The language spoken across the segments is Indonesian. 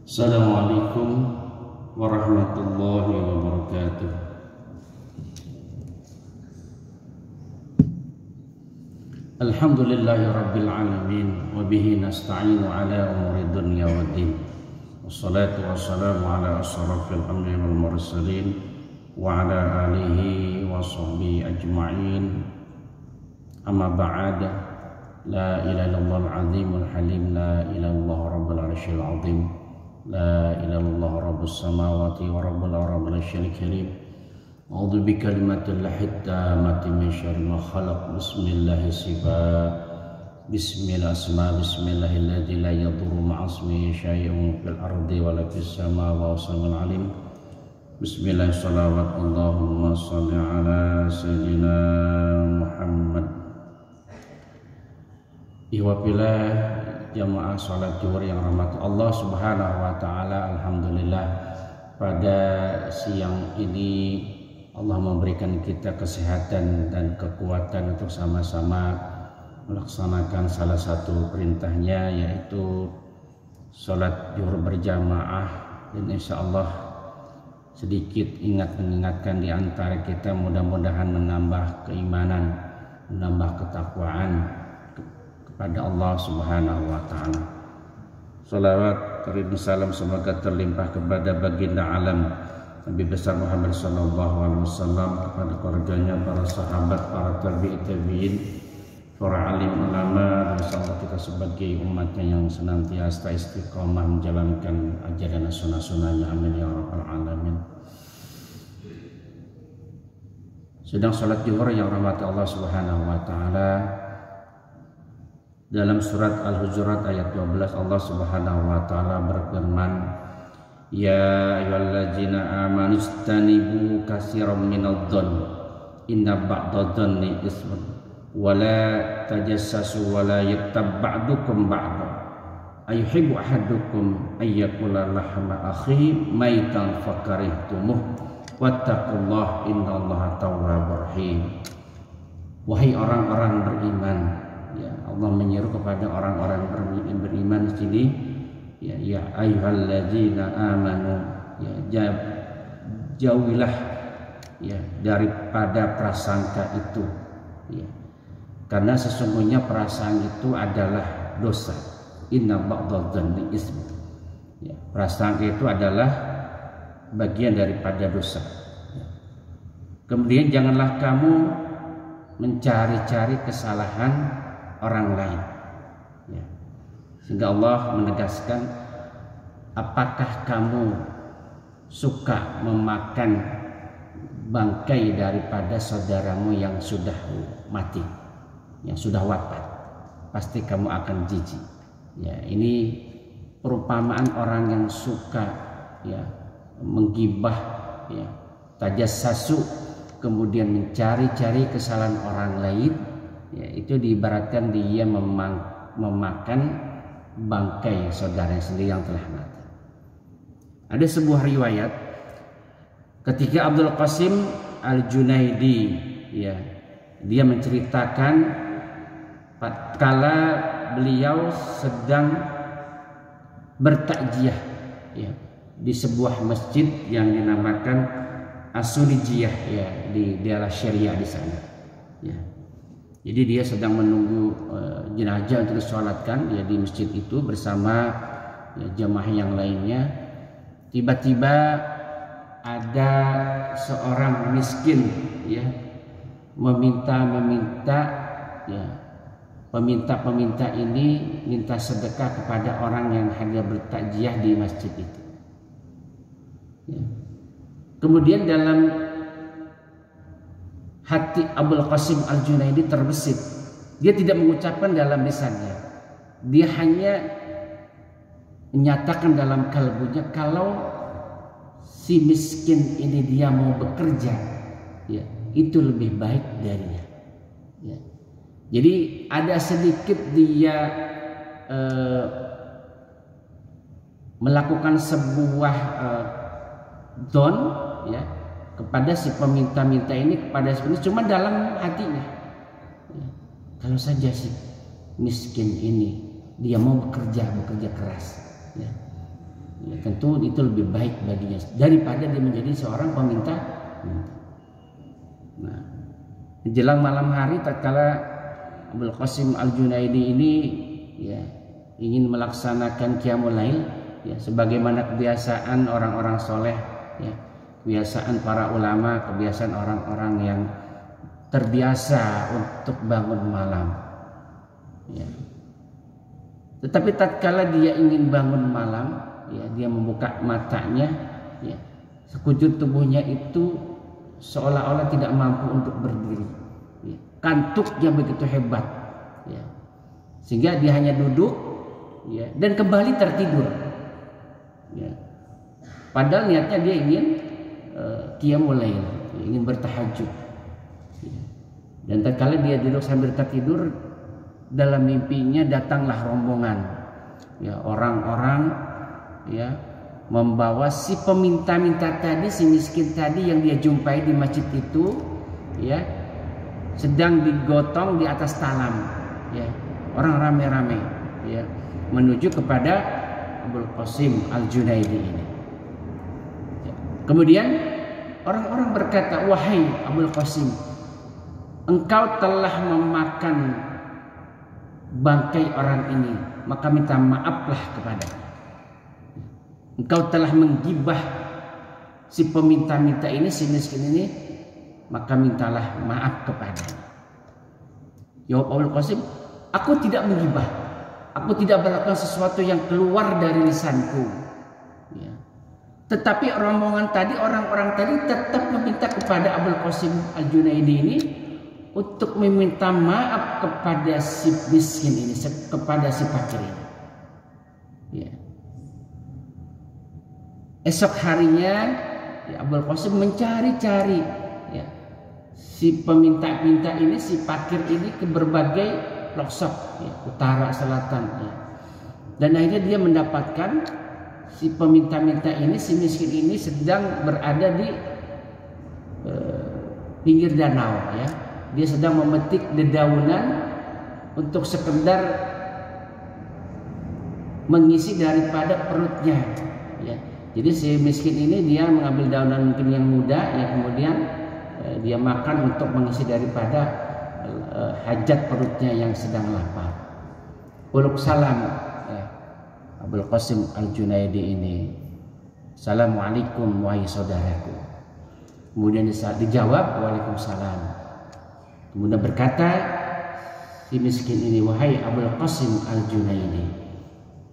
Assalamualaikum warahmatullahi wabarakatuh. Alhamdulillahi rabbil alamin wa bihi nasta'inu ala umuri dunya waddin. Wassalatu wassalamu ala asyrafil anbiya'i wal mursalin wa ala alihi wa sahbihi ajma'in. Amma ba'd. La ilaha illallahul azimul halim, la ilaha illallah rabbul arsyil azim. La ilaha illallah rabbus samawati wa rabbul arsyil karim. A'udzu bikalimatillahit tammati min syarri ma khalaq. Bismillahirrahmanirrahim. La yadurru ma'asmihi syai'un fil ardi wa la fis samaa'i wa huwal alim. Bismillahirrahmanirrahim. Allahumma shalli ala sayyidina Muhammad. Ihwabillah jamaah salat zuhur yang rahmat Allah Subhanahu wa taala. Alhamdulillah pada siang ini Allah memberikan kita kesehatan dan kekuatan untuk sama-sama melaksanakan salah satu perintahnya, yaitu salat zuhur berjamaah. Dan insya Allah sedikit mengingatkan di antara kita, mudah-mudahan menambah keimanan, menambah ketakwaan kepada Allah Subhanahu wa taala. Salawat karim salam semoga terlimpah kepada baginda alam Nabi besar Muhammad sallallahu alaihi wasallam, kepada keluarganya, para sahabat, para tabi'in, para alim ulama, dan insyaallah kita sebagai umatnya yang senantiasa istiqomah menjalankan ajaran sunnah-sunnahnya. Amin ya rabbal alamin. Sedang salat zuhur yang rahmati Allah Subhanahu wa taala, dalam surat Al-Hujurat ayat 12 Allah Subhanahu wa taala berfirman, ya ayyuhallazina amanu istanibu katsiran minadh-dhann inna ba'dadh-dhanni itsmun wa la tajassasu wa la yattab ba'dukum ba'dan ayuhibbu ahadukum ayyakula lahma akhihi maitan fakarihtumuh wattaqullaha innallaha tawwabur rahim. Wahai orang-orang beriman, ya, Allah menyeru kepada orang-orang beriman di sini, ya ayyuhalladzina amanu, ya jauhilah ya daripada prasangka itu, ya, karena sesungguhnya prasangka itu adalah dosa. Inna ba'dadh-dhanni itsm, ya, prasangka itu adalah bagian daripada dosa, ya. Kemudian janganlah kamu mencari-cari kesalahan orang lain, ya. Sehingga Allah menegaskan, apakah kamu suka memakan bangkai daripada saudaramu yang sudah mati, yang sudah wafat? Pasti kamu akan jijik. Ya, ini perumpamaan orang yang suka, ya, menggibah, ya, tajassasu, kemudian mencari-cari kesalahan orang lain. Ya, itu diibaratkan dia memakan bangkai saudara sendiri yang telah mati. Ada sebuah riwayat ketika Abdul Qasim Al-Junaidi, ya, dia menceritakan kala beliau sedang bertakjiah, ya, di sebuah masjid yang dinamakan As-Sulijiyah, ya, di daerah Syariah di sana, ya. Jadi dia sedang menunggu jenazah untuk disolatkan, ya, di masjid itu bersama, ya, jamaah yang lainnya. Tiba-tiba ada seorang miskin, ya, meminta, ya, peminta ini minta sedekah kepada orang yang hadir bertakjiah di masjid itu, ya. Kemudian dalam hati Abdul Qasim Al-Junaidi terbesit. Dia tidak mengucapkan dalam lisannya, dia hanya menyatakan dalam kalbunya, kalau si miskin ini dia mau bekerja, ya, itu lebih baik darinya, ya. Jadi ada sedikit dia melakukan sebuah don, ya, kepada si peminta-minta ini, kepada sebenarnya cuma dalam hatinya, ya, kalau saja si miskin ini dia mau bekerja keras, ya, ya, tentu itu lebih baik baginya daripada dia menjadi seorang peminta. Nah, menjelang malam hari tatkala Abul Qasim Al-Junaidi ini ya ingin melaksanakan qiyamul lail ya sebagaimana kebiasaan orang-orang soleh ya, kebiasaan para ulama, kebiasaan orang-orang yang terbiasa untuk bangun malam ya. Tetapi tatkala dia ingin bangun malam ya, dia membuka matanya ya, sekujur tubuhnya itu seolah-olah tidak mampu untuk berdiri ya. Kantuknya begitu hebat ya. Sehingga dia hanya duduk ya, dan kembali tertidur ya. Padahal niatnya dia ingin qiyamul lail, ingin bertahajud ya. Dan tatkala dia duduk sambil tertidur, dalam mimpinya datanglah rombongan ya, orang-orang ya membawa si peminta-minta tadi, si miskin tadi yang dia jumpai di masjid itu ya, sedang digotong di atas talam ya, orang rame-rame ya, menuju kepada Abul Qasim Al-Junaidi ini ya. Kemudian orang-orang berkata, wahai Abul Qasim, engkau telah memakan bangkai orang ini, maka minta maaflah kepadanya. Engkau telah menggibah si peminta-minta ini, si miskin ini, maka mintalah maaf kepadanya. Jawab Abul Qasim, aku tidak menggibah, aku tidak melakukan sesuatu yang keluar dari lisanku ya. Tetapi rombongan tadi, orang-orang tadi tetap meminta kepada Abul Qasim Al-Junaidi ini untuk meminta maaf kepada si miskin ini, kepada si fakir ini ya. Esok harinya ya, Abul Qasim mencari-cari ya, si peminta-minta ini, si fakir ini ke berbagai pelosok ya, utara, selatan ya. Dan akhirnya dia mendapatkan si peminta-minta ini, si miskin ini sedang berada di pinggir danau ya. Dia sedang memetik dedaunan untuk sekedar mengisi daripada perutnya ya. Jadi si miskin ini dia mengambil daunan mungkin yang muda ya, kemudian dia makan untuk mengisi daripada hajat perutnya yang sedang lapar. Uluk salam ya, Abul Qasim Al-Junaidi ini, assalamualaikum wahai saudaraku. Kemudian dijawab waalaikumsalam. Kemudian berkata si miskin ini, wahai Abul Qasim Al-Junaidi,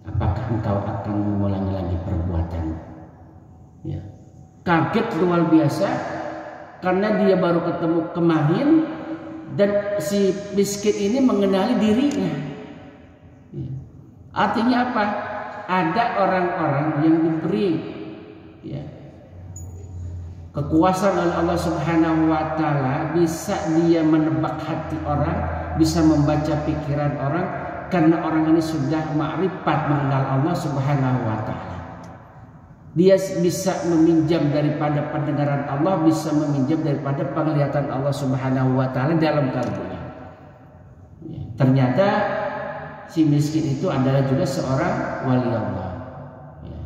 apakah engkau akan mengulangi lagi perbuatan? Ya. Kaget luar biasa karena dia baru ketemu kemarin dan si miskin ini mengenali dirinya ya. Artinya apa? Ada orang-orang yang diberi ya, kekuasaan oleh Allah Subhanahu wa Ta'ala, bisa dia menebak hati orang, bisa membaca pikiran orang, karena orang ini sudah ma'rifat mengenal Allah Subhanahu wa Ta'ala. Dia bisa meminjam daripada pendengaran Allah, bisa meminjam daripada penglihatan Allah Subhanahu wa Ta'ala dalam kalbunya ya. Ternyata si miskin itu adalah juga seorang wali Allah ya.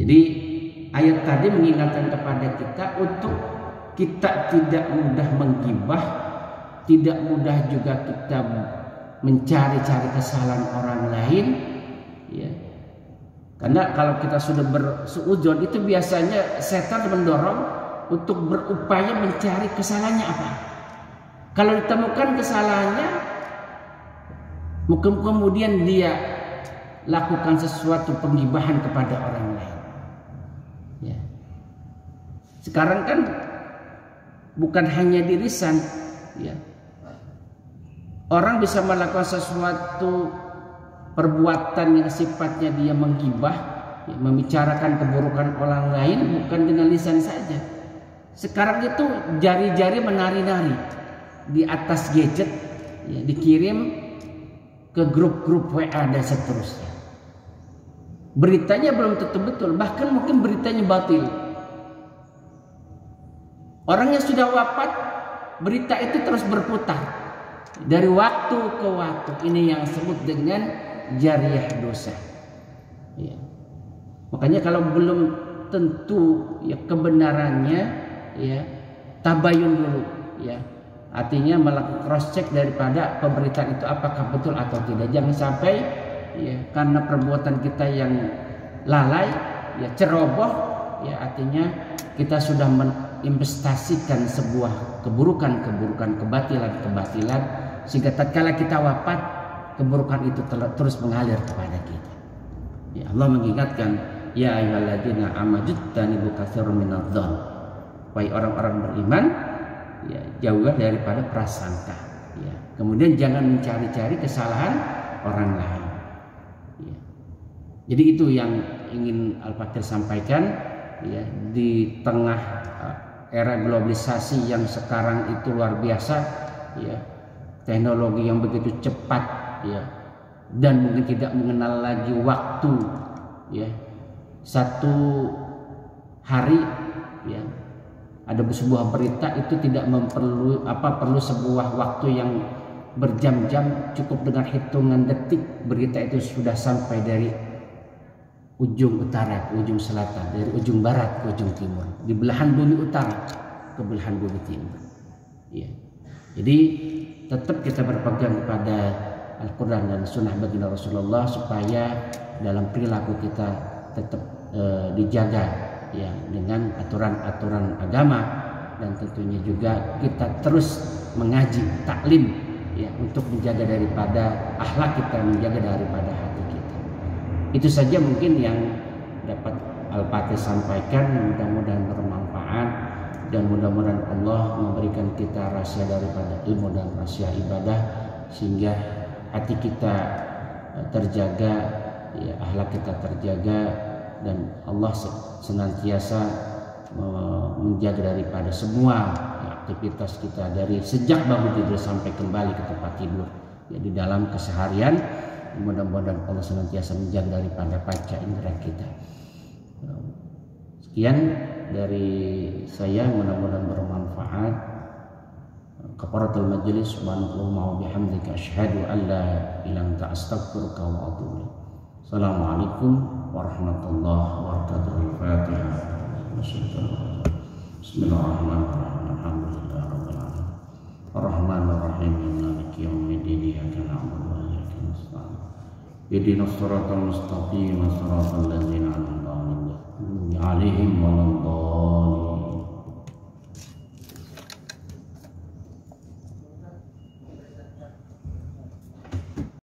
Jadi ayat tadi mengingatkan kepada kita untuk kita tidak mudah menggibah, tidak mudah juga kita mencari-cari kesalahan orang lain ya. Karena kalau kita sudah bersuudzon, itu biasanya setan mendorong untuk berupaya mencari kesalahannya apa. Kalau ditemukan kesalahannya, mungkin kemudian dia lakukan sesuatu penggibahan kepada orang lain ya. Sekarang kan bukan hanya di lisan ya, orang bisa melakukan sesuatu perbuatan yang sifatnya dia menggibah ya, membicarakan keburukan orang lain bukan dengan lisan saja. Sekarang itu jari-jari menari-nari di atas gadget ya, dikirim ke grup-grup WA dan seterusnya. Beritanya belum tentu betul, bahkan mungkin beritanya batil. Orang yang sudah wafat, berita itu terus berputar dari waktu ke waktu. Ini yang disebut dengan jariyah dosa ya. Makanya kalau belum tentu ya kebenarannya, ya tabayun dulu, ya artinya melakukan cross check daripada pemberitaan itu apakah betul atau tidak. Jangan sampai ya karena perbuatan kita yang lalai, ya ceroboh, ya artinya kita sudah menginvestasikan sebuah keburukan, kebatilan, sehingga tatkala kita wafat keburukan itu terus mengalir kepada kita. Ya Allah mengingatkan, ya ayyuhalladzina amanu tanibu katsiran minadh-dhon. Wahai orang-orang beriman, ya jauhlah daripada prasangka. Ya. Kemudian jangan mencari-cari kesalahan orang lain. Ya. Jadi itu yang ingin Al-Fakir sampaikan, ya di tengah era globalisasi yang sekarang itu luar biasa, ya teknologi yang begitu cepat, ya dan mungkin tidak mengenal lagi waktu, ya satu hari, ya ada sebuah berita itu tidak perlu sebuah waktu yang berjam-jam, cukup dengan hitungan detik berita itu sudah sampai dari ujung utara ke ujung selatan, dari ujung barat ke ujung timur, di belahan bumi utara ke belahan bumi timur. Ya. Jadi tetap kita berpegang kepada Al-Quran dan Sunnah baginda Rasulullah supaya dalam perilaku kita tetap dijaga, ya dengan aturan-aturan agama, dan tentunya juga kita terus mengaji, taklim, ya untuk menjaga daripada akhlak kita, menjaga daripada hati kita. Itu saja mungkin yang dapat Al-Fatih sampaikan. Mudah-mudahan bermanfaat dan mudah-mudahan Allah memberikan kita rahasia daripada ilmu dan rahasia ibadah, sehingga hati kita terjaga, ya akhlak kita terjaga, dan Allah senantiasa menjaga daripada semua aktivitas kita dari sejak bangun tidur sampai kembali ke tempat tidur, ya di dalam keseharian. Mudah-mudahan Allah senantiasa menjaga daripada panca indera kita. Sekian dari saya, mudah-mudahan bermanfaat. Kafaratul majlis, subhanallah wa bihamdika asyhadu an la ilaha illa anta astaghfiruka wa atubu ilaik. Assalamualaikum warahmatullahi wabarakatuh. Al-Fatihah. Bismillahirrahmanirrahim. Alhamdulillahirabbil alamin. Arrahmanir rahim. Maliki yaumiddin. Iyyaka na'budu wa iyyaka nasta'in. Ihdinas siratal mustaqim, siratal ladzina an'amta 'alaihim ghairil maghdubi 'alaihim waladdallin.